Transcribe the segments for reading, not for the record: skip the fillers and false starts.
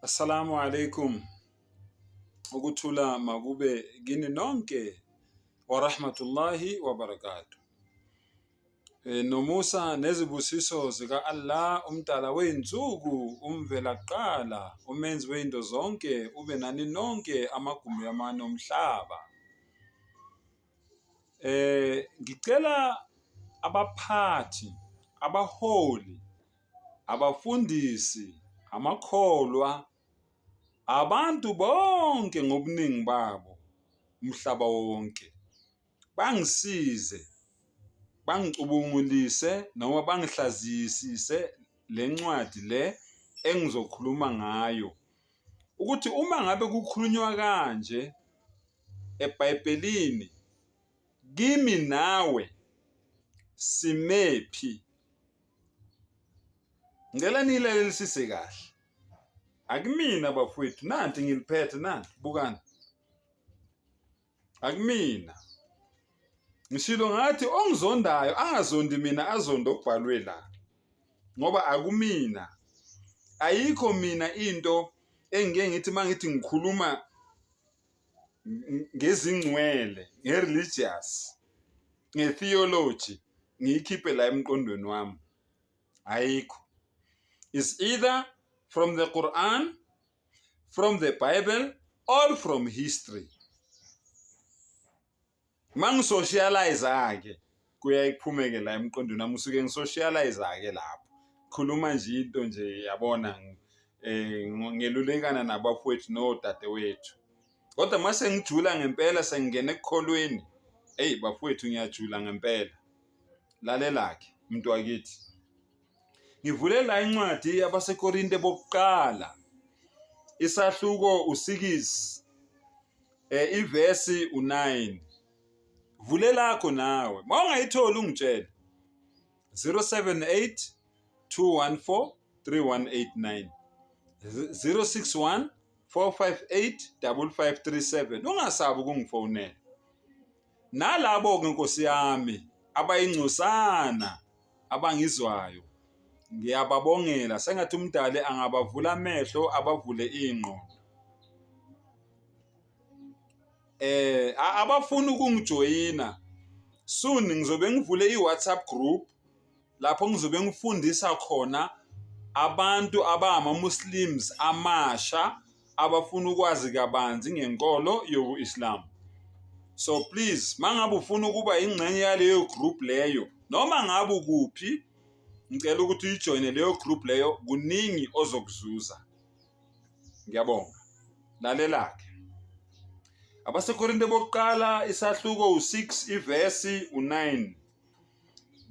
Assalamu alaikum. Ukuthula makube kini nonke wa rahmatullahi wa barakatuh. Nomusa nezibusiso zika Allah umdala weinzuku umvela kuqala umenzi weinto zonke ube nani nonke amagumbi amane omhlaba. Ngicela abaphathi, abaholi, abafundisi, amakholwa, abantu bonke ngobuningi babo umhlaba wonke bangisize, bangicubungulise noma bangihlaziyisise lencwadi le engizokhuluma ngayo ukuthi uma ngabe kukhulunywa kanje eBhayibhelini kimi nawe simephi. Ngicela nilalelisise kahle. Akumina bafowethu, nanti ngiliphethe nanti bukani. Akumina. Ngishilo ngathi ongizondayo angazondi mina azonde okubhalwe la. Ngoba akumina. Ayikho mina into engeke ngithi mangithi ngikhuluma ngezingcwele, ngereligious, ngetheology ngiyikhiphe la emqondweni wami. Ayikho. It's either from the Quran, from the Bible, or from history. Mangisocialize ake kuyayiphumeke la emqondweni wami usuke ngisocialize ake lapho. Khuluma nje into nje yabona ngelulekana nabafowethu nodadewethu. Kodwa mase ngijula ngempela sengingena ekukholweni. Hey bafowethu ngiyajula ngempela. Lalelake umuntu wakithi. Ngivule la incwadi yabaseKorinte bokuqala isahluko u6 ivesi u9. Vule lakho nawe. Mawungayitholi ungitshela. 078 214 3189 061 458 5537. Ungasabi ukungifonela. Nalabo ke Nkosi yami abayingcosana abangizwayo ngiyababongela sengathi umdali angabavula amehlo abavule ingqondo. Abafuna ukungijoyina soon ngizobe ngivule iWhatsApp group lapho ngizobe ngifundisa khona abantu abama-Muslims amasha abafuna ukwazi kabanzi ngenkolo yobuIslam. So please mangabe ufuna ukuba ingxenye yaleyo group leyo noma ngabe ukuphi ngicela ukuthi uyijoine leyo group leyo, kuningi ozokuzuza. Ngiyabonga. Lalelake. AbaseKorinte bokuqala isahluko u6 ivesi u9.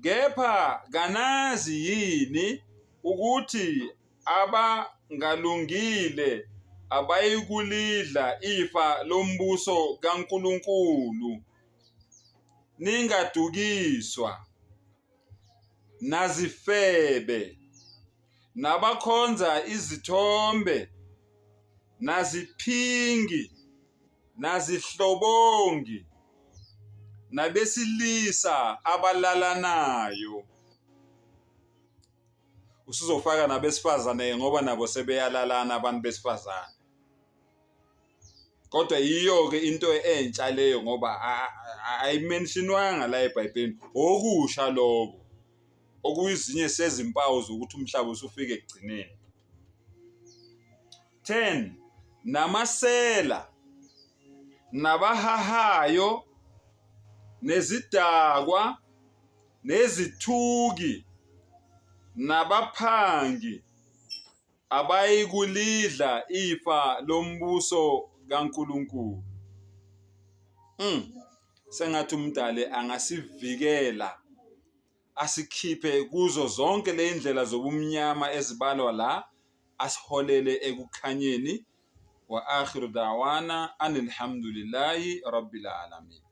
Kepha kanazi yini ukuthi abangalungile abayikulidla ifa lombuso kaNkulunkulu. Ningadukiswa nazifebe, nabakhonza izithombe, naziphingi, nazihlobongi, nabesilisa abalalanayo. Usuzofaka nabesifazane ngoba nabo sebeyalalana abantu besifazane. Kodwa yiyo ke into entsha leyo ngoba ayimentionwanga la eBhayibhelini. Okusha lokho. Okuyizinye sezimpawu zokuthi umhlaba usufike ekugcineni. 10 namasela, nabahahayo, nezidakwa, nezithuki, nabaphangi abayikulidla ifa lombuso kaNkulunkulu. Sengathi umdali angasivikela asikhiphe kuzo zonke le indlela zobumnyama ezibalwa la asiholele ekukhanyeni. Wa akhiru da'wana anilhamdulillahi rabbil alamin.